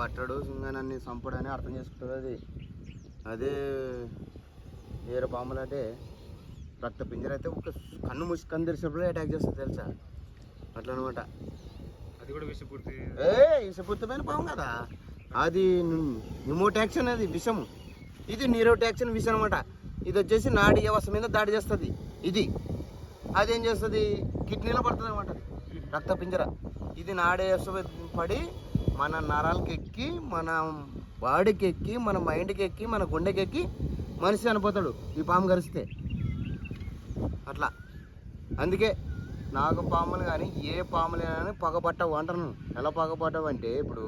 పట్టడు సింగనాన్ని చంపడని అర్థం చేసుకుంటుంది అది. అదే వేరే పాములు అంటే రక్త పింజర అయితే ఒక కన్ను మూసి కన్ను తెరిచినప్పుడే అటాక్ చేస్తుంది తెలుసా, అట్లా అనమాట. అది కూడా విషపూర్తి విషపూర్తమైన పాము కదా అది. న్యూమోటాక్సిన్ అది విషము, ఇది న్యూరోటాక్సిన్ విషం అనమాట. ఇది వచ్చేసి నాడీ వ్యవస్థ మీద దాడి చేస్తుంది. ఇది అదేం చేస్తుంది, కిడ్నీలో పడుతుంది అనమాట. అది రక్త పింజర. ఇది నాడీ వ్యవస్థ పడి మన నరాలకి ఎక్కి, మన బాడీకి ఎక్కి, మన మైండ్కి ఎక్కి, మన గుండెకి ఎక్కి మనిషి చనిపోతాడు ఈ పాము కరిస్తే. అట్లా అందుకే నాగపాములు కానీ ఏ పాములు కానీ పగపట్టవు అంటాను. ఎలా పగపట్టవు అంటే ఇప్పుడు